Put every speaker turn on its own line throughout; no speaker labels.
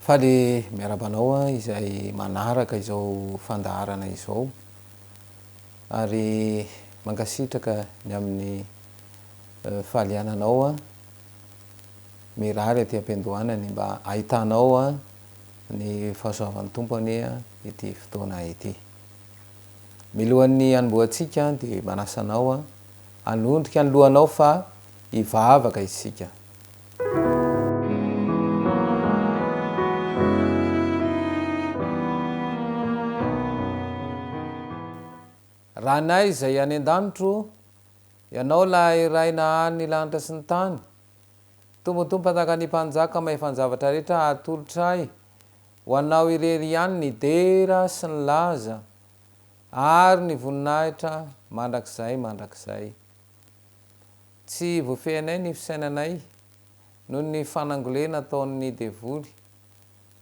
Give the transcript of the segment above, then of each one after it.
Fa le miarabanao izay manaraka izao fandaharana izao ary mankasitraka ny amin'ny fahaliananao a mirary aty am-piandohanany mba ahitanao a ny fahasoavan'ny tompony a ity fotoana ity. Milohan'ny anomboantsika dia manasanao a anondrika ny lohanao fa hivavaka isika. Raha nay izay any an-danitro, ianao la iraina any ny lanitra sy ny tany, tombotompo tahaka ny mpanjaka mahefany zavatra rehetra atolotray, ho anao irery ihany ny dera sy ny laza, ary ny voninahitra mandrakizay. Tsy voafehanay ny fisainanay noho ny fanangolena ataon'ny devoly,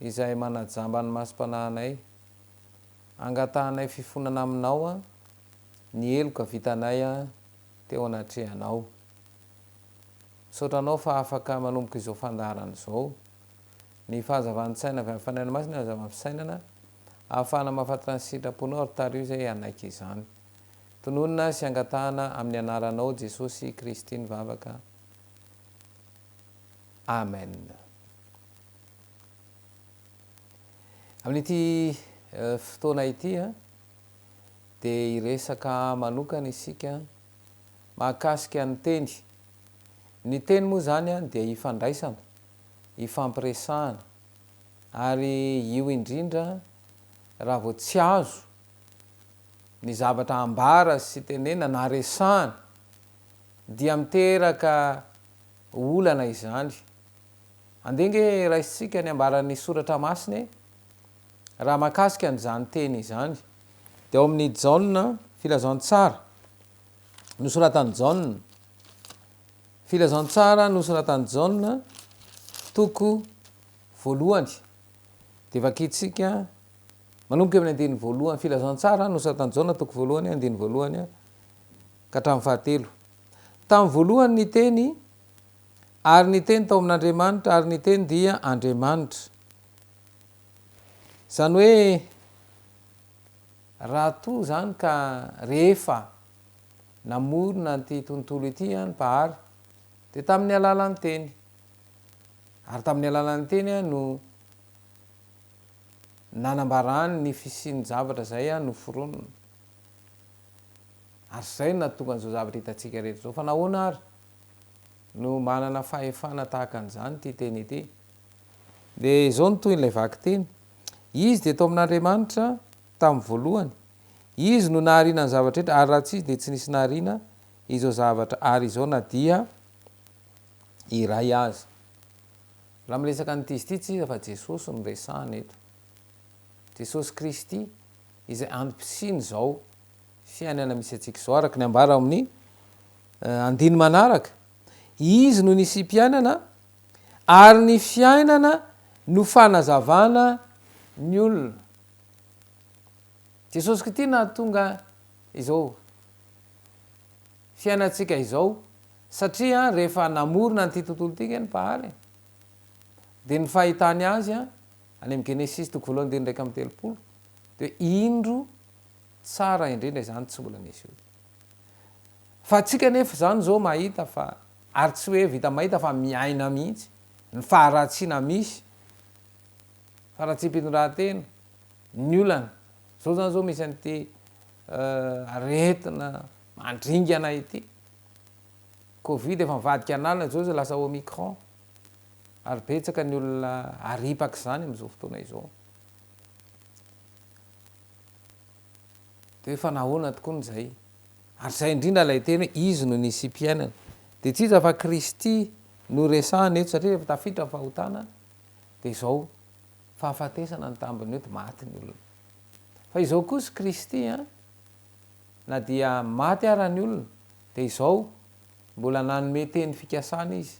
izay manajamba ny masom-panahinay, angatahanay fifonana aminao a, ny eloka vitanay a teo anatrehanao. Sotranao fa afaka manomboka izao fandaharana izao, ny fahazavan-tsaina avy amin'ny fanahy masina hazava amin'ny fisainana, ahafahana mahafantatra ny sitraponao ary tario izay anaiky izany. Tononona sy angatahana amin'ny anaranao Jesosy Kristy nivavaka. Amen. Amin'ity fotoana ity a dia iresaka manokana isika mahakasika ny teny. Ny teny moa zany a dia ifandraisana, ifampiresahana, ary io indrindra raha vao tsy azo ny zavatra ambara sy tenena na resahana dia miteraka olana izany. Andenge raisitsika ny ambaran'ny soratra masina raha mahakasika an'izany teny izany. Dia ao amin'ny Jaona filazantsara nosoratan'i Jaona, filazantsara nosoratan'i Jaona toko voalohany, dia vakitsika manomboka amin'ny andiny voalohany, filazantsara nosoratan'i Jaona toko voalohany, andiny voalohany ka hatramin'ny fahatelo. Tamin'ny voalohany ny teny, ary ny teny tao amin'Andriamanitra, ary ny teny dia Andriamanitra. Zany hoe raha toa zany ka rehefa namorona ty tontolo ity ny mpahary dia tamin'ny alalan'ny teny, ary tamin'ny alalan'ny teny no nanambarany ny fisian'ny zavatra zay noforonina, ary zay nahatonga an'izao zavatra hitantsika rehetra zao. Fa nahoana ary no manana fahefana tahaka an'izany ty teny ity? Dia izao no toy n'ilay vaky teny: izy dia tao amin'Andriamanitra tamin'ny voalohany, izy no nahariana ny zavatra rehetra, ary raha tsy izy dia tsy nisy nahariana izao zavatra, ary izao na dia iray aza. Raha miresaka nyity izy ity tsika fa Jesosy no resahana eto, Jesosy Kristy izay antom-pisiany izao fiainana misy antsika izao, araka ny ambara amin'ny andiny manaraka: izy no nisy mpiainana, ary ny fiainana no fanazavana ny olona. Jesosy Kristy nahatonga izao fiainantsika izao, satria rehefa namorona n'ity tontolo ity ny mpahary dia ny fahitany azy any amin'ny Genesis toko voalohany andiny raika amby telopolo dia indro tsara indrindra izany, tsy mbola nisy io. Fa atsika nefa zany zao mahita fa, ary tsy hoe vita mahita fa miaina mihitsy ny faharatsiana misy, faharatsiam-pitondrantena, ny olana. Zao zany zao misy an'ity aretina mandringana ity, Covid efa mivadika analina zao zay lasa Omicron, ary betsaka ny olona aripaka izany amin'izao fotoana izao. Dia efa nahoana tokoa n'izay? Ary zay indrindra ilay teny hoe izy no nisy mpiainana. Dia tsy iza fa Kristy no resahana eto, satria rehefa tafiditra ny fahotana dia izao fahafatesana ny tambiny eto, maty ny olona. Fa izao kosa Kristy na dia maty ara ny olona, dia izao mbola nanome teny fikasana izy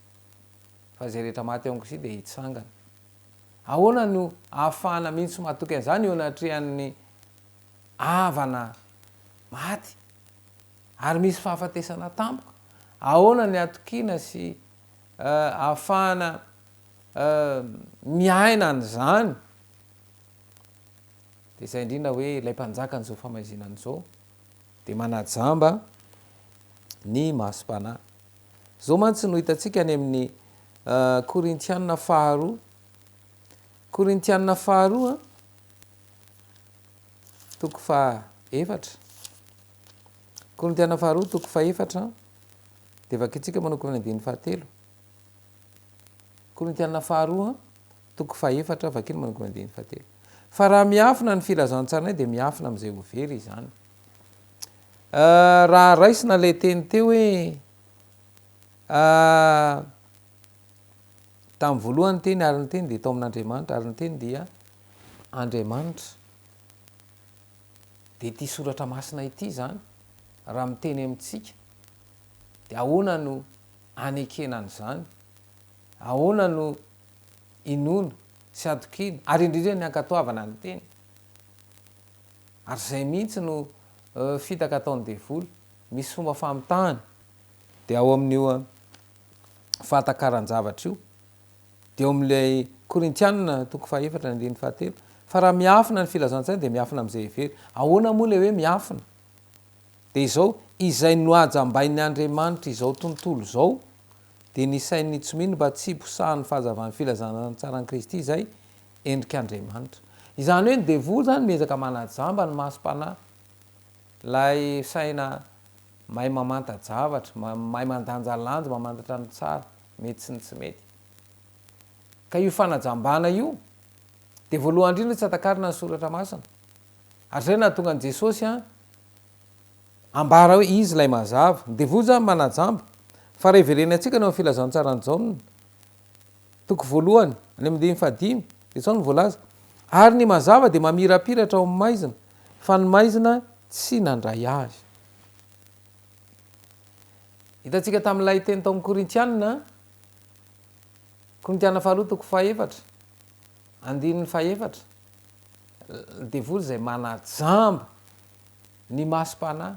fa zay rehetra maty ao Kristy dia hitsangana. Ahoana no ahafahana mihitsy mahatoky an'izany eo anatrehan'ny havana maty ary misy fahafatesana tampoka? Ahoana ny atokiana sy ahafahana miaina an'izany de zay indrindra hoe ilay mpanjaka n'izao famaizinan'izao de manajamba ny masom-panahy zao mantsy no hitantsika any amin'ny korintianina faharoa korintianina faharoa toko fa efatra korintianina faharoa toko fa efatra de vakitsika manoko ny andiny fahatelo korintianina faharoa toko fa efatra vakiny manoko ny andiny fahatelo fa raha miafina ny filazantsaranay de miafina am'izay overy izany raha raisina lay teny teo hoe tamin'ny voalohany teny ary ny teny de tao amin'Andriamanitra ary ny teny dia Andriamanitra de ty soratra masina ity zany raha miteny amintsika de ahoana no anekenany zany ahoana no inona sy atokiny ary indrindra ny ankatoavana ny teny ary zay mihitsy no fitaka ataon'ny devoly misy fomba famitahany de ao amin'io fahatakaran-javatra io de eo amin'ilay korintianina toko fa efatra ny andiny fahatelo fa raha miafina ny filazantsany de miafina am'izay every ahoana moa le hoe miafina de izao izay noajambain'ny Andriamanitra izao tontolo zao de nisain'ny tsomino mba tsy posahany fahazavan'ny filazantsarany Kristy izay endrik'Andriamanitra izany hoe ny devoly zany miezaka manajamba ny masom-panahy lay saina mahay mamanta-javatra mahay mandanjalanja mamantatra ny tsara mety sy ny tsy mety ka io fanajambana io de voalohany indrindra tsy atakarina ny soratra masina ary zay nahatonga an' Jesosy ambara hoe izy lay mazava ny devoly zany manajamba fa raha ivereny atsika no filazantsarany Jaona toko voalohany any am'dimy fadimy de zao ny voalaza ary ny mazava de mamirapiratra ao amin'ny maizina fa ny maizina tsy nandray azy hitantsika tamin'ilay teny tao amin'ny korintianina faharoa toko fa efatra andininy fa efatra devoly zay manajamba ny masom-panahy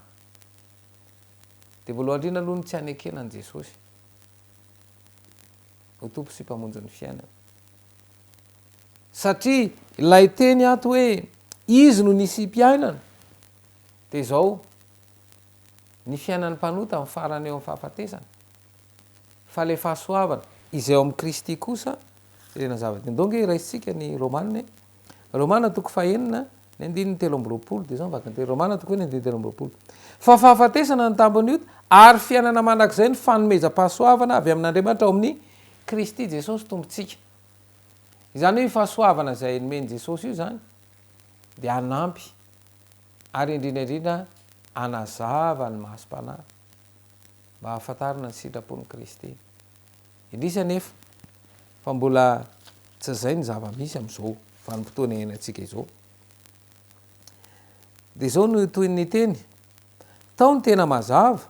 de voalohany indrindra aloha ny tsy anekenany Jesosy ho tompo sy mpamonjy ny fiainana satria ilay teny ato hoe izy no nisy mpiainana de zao ny fiainan'ny mpanota amin'ny farany eo amin'ny fahafatesana fa le fahasoavana izay ao amin'ny Kristy kosa le nazava-ty ndonge raisitsika ny Romana toko fahenina ny andininy telo amby roapolo de zao mivaky ny teny Romana toko hoe ny andininy telo amby roapolo fa fahafatesana ny tambony io ary fiainana manak'izay ny fanomezam-pahasoavana avy amin'Andriamanitra ao amin'ny Kristy Jesosy tompontsika izany hoe fahasoavana zay nomeny Jesosy io zany de anampy ary indrindraindrindra anazava ny masom-panahy mba hahafantarina ny sitrapon'ny Kristy indrisa nefa fa mbola tsy zay ny zava-misy am'izao vanim-potoana iainantsika izao de zao no toy ny teny tao ny tena mazava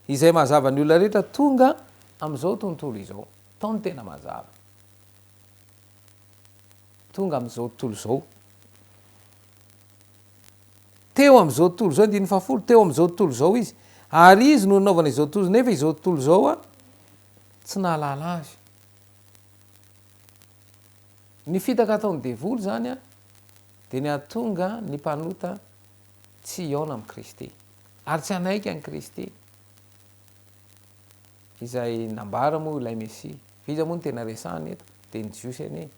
izay mazava ny olona rehetra tonga am'izao tontolo izao tao ny tena mazava tonga am'izao tontolo zao teo am'izao tontolo zao andiny fahafolo teo am'izao tontolo zao izy ary izy no naovana izao tontolo nefa izao tontolo zao tsy nahalala azy ny fitaka ataon'ny devoly zany de ny atonga ny mpanota tsy iaona amin'i Kristy ary tsy anaiky an'i Kristy izay nambara moa ilay Mesia iza moa ny tena resahany eto de ny jiosy anie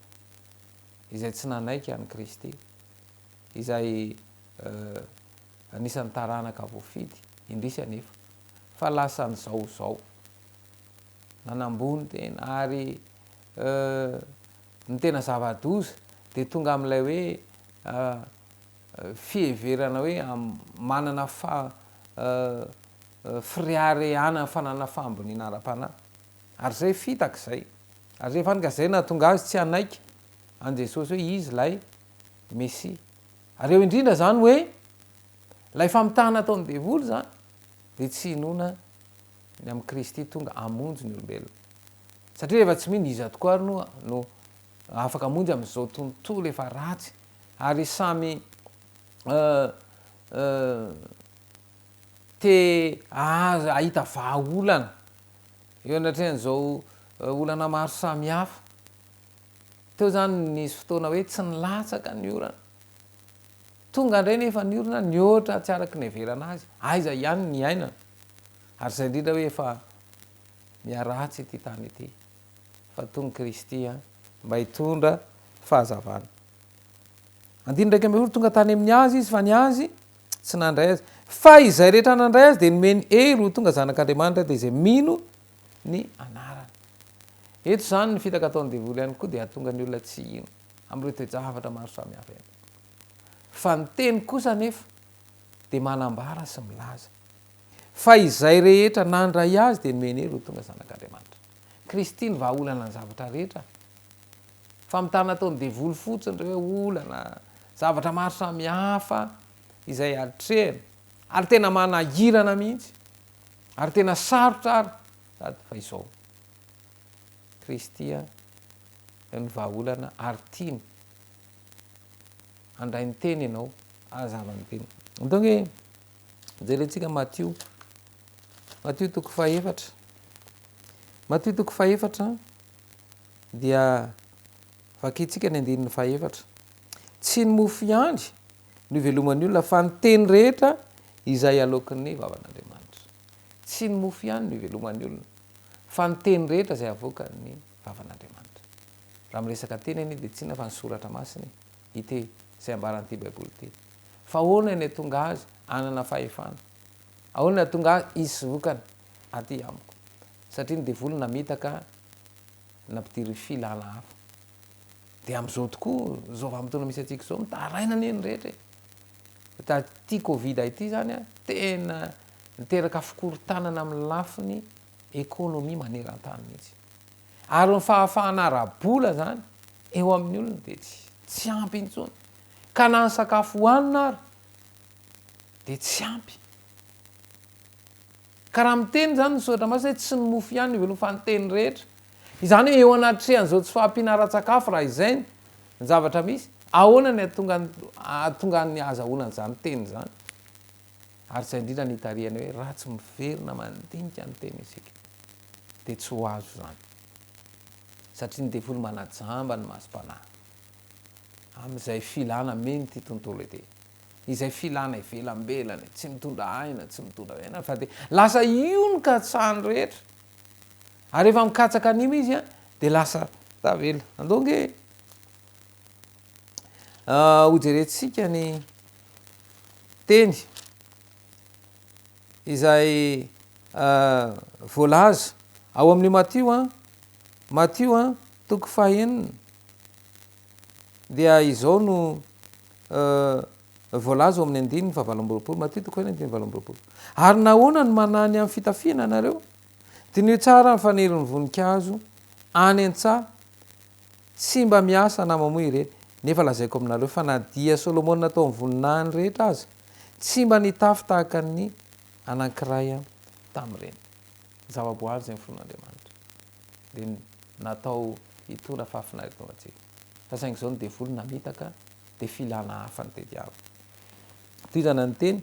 izay tsy nanaiky an'i Kristy izay anisan'ny taranaka voafidy indrisy anefa fa lasan'izao nanambony tena ary ny tena zava-doza de tonga amin'ilay hoe fieverana hoe manana firiareana fanana fambonina ara-panahy ary zay fitaka zay ary zay fanika zay nahatonga azy tsy anaiky an' Jesosy hoe izy lay Mesia ary eo indrindra zany hoe lay famitahana ataon'ny devoly zany de tsy inona ny amin'i Kristy tonga amonjy ny olombelona satria rehefa tsy mino iza tokoa ary no afaka amonjy am'izao tontolo efa ratsy ary samy te aza ahita vahaolana eo anatrehan'izao olana maro samy hafa teo zany nisy fotoana hoe tsy nilatsaka ny orana tonga indray nefa ny orana nyotra tsy araky ny everana azy aiza ihany ny ainana ary zay indrindra hoe efa miaratsy ty tany ity fa tonga Kristy mba hitondra fahazavana andiny ndraiky ambe olo tonga tany amin'ny azy izy fa ny azy tsy nandray azy fa izay rehetra nandray azy de nomeny hery ho tonga zanak'Andriamanitra de izay mino ny anarany eto zany ny fitaka ataon'ny devoly ihany koa de ahatonga ny olona tsy ino am'ireo toe-javatra maro samihafa eny fa ny teny kosa nefa de manambara sy milaza fa izay rehetra nandray azy de nomeny hery ho tonga zanak'Andriamanitra Kristy ny vahaolana ny zavatra rehetra fa mitana ataon'ny devoly fotsiny reo olana zavatra maro samihafa izay atrehana ary tena manahirana mihitsy ary tena sarotra ary sady fa izao Kristy ny vahaolana ary tiany andray ny teny ianao azavany teny donc jerentsika Matthieu toko faefatra Matthieu toko faefatra dia vakitsika ny andininy faefatra tsy ny mofo iandry no iveloman'ny olona fa ny teny rehetra izay alokin'ny vavan'Andriamanitra tsy ny mofo ihany no iveloman'ny olona fa ny teny rehetra izay avoakan'ny vavan'Andriamanitra raha miresaka teny any de tsyna fa ny soratra masiny ite izay ambaran'ity baiboly ity fa ahoana ny atonga azy anana fahefana ahoana ny atonga azy isy vokany aty amiko satria ny devoly namitaka nampidiry filana hafa de am'izao tokoa zao vamitona misy atsika zao mitaraina neny rehetra ty Covid ity zany tena niteraka fikorotanana amin'ny lafiny ekônômia maneran-tany mihitsy ary ny fahafahana ara-bola zany eo amin'ny olona de tsy ampy intsony ka na ny sakafo hohanina ary de tsy ampy ka raha miteny zany ny soratra masina hoe tsy ny mofo ihany no veloma fa ny teny rehetra izany hoe eo anatrehany zao tsy fahampianaran-tsakafo raha izay ny zavatra misy ahoana ny atonga ny azahoana zany teny zany ary zay indrindra nitariany hoe raha tsy miverina mandinika ny teny isika de tsy ho azo zany satria ny devoly manajamba ny masom-panahy am'izay filana meny ty tontolo ity izay filana ivelambelany tsy mitondra aina tsy mitondra aina fa de lasa io ny katsahany rehetra ary efa mikatsaka an'io izy de lasa tavela andonge hojerentsika ny teny izay voalaza ao amin'ny Matthieu toko fahenina dia izao no voalaza ao amin'ny andininy fahavalomboropolo Matthieu toko fahenina andininy valomboropolo ary nahoana ny manany amin'ny fitafiana nareo dinio tsara ny fanerin'ny voninkazo any an-tsaha tsy mba miasa na mamoy ireny nefa lazaiko aminareo fa na dia Solomona natao ny voninahiny rehetra azy tsy mba nitafy tahaka ny anankiray tamin'ireny zavaboary zay ny fon'Andriamanitra de natao hitondra fahafinaretana antsika fa saingy zao ny devoly namitaka de filana hafa ny tediava tirana ny teny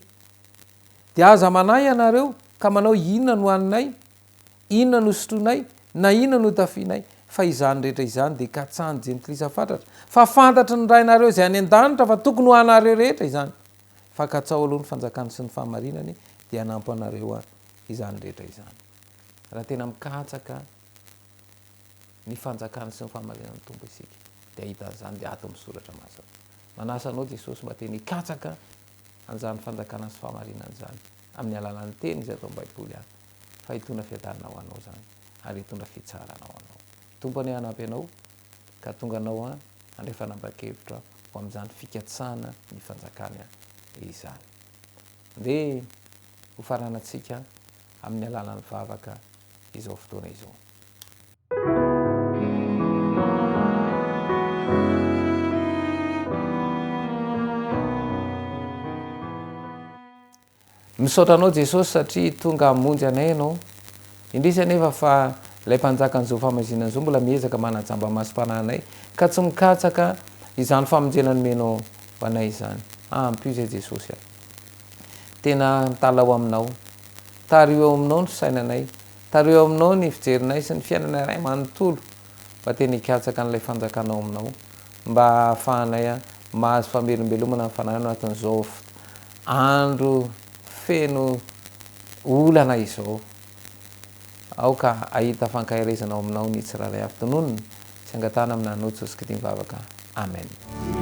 de aza manahy ianareo ka manao inona no haninay inona no sotroinay na inona no tafianay fa izany rehetra izany de katsahany jentilisa fatratra fa fantatry ny rainareo izay any an-danitra fa tokony ho anareo rehetra izany fa katsao aloha ny fanjakany sy ny fahamarinany de anampy anareo izany rehetra izany raha tena mikatsaka ny fanjakany sy ny fahamarinany tompo isika de ahitan'izany de ato misoratra mazava manasa anao Jesosy mba teny hikatsaka an'izany fanjakana sy fahamarinany zany amin'ny alalan'ny teny izay atao baiboly any fa hitondra fiadanana ho anao zany ary hitondra fitsarana ho anao tompony hanampy anao ka tonga anao andrefa nambakevitra ho amin'izany fikatsahana ny fanjakany izany de ho faranatsika amin'ny alalan'ny vavaka izao fotoana izao misaotra anao Jesosy satria tonga hamonjy anay ianao indrisy nefa fa ilay mpanjakan'izao famazinana zao mbola miezaka manajamba masom-panahinay ka tsy mikatsaka izany famonjena nomenao ho anay izany ampio zay Jesosy tena mitala ao aminao tario eo aminao ny fisainanay tario eo aminao ny fijerinay sy ny fiainanay ray manontolo mba teny hikatsaka n'ilay fanjakanao aminao mba hahafahanay mahazo famelombelomana nyfananay anatin'izao andro feno olana izao aoka ahita fankahirezanao aminao ny tsiraray avy tononona sy angatana amin'nanotsy zy kity mivavaka amen.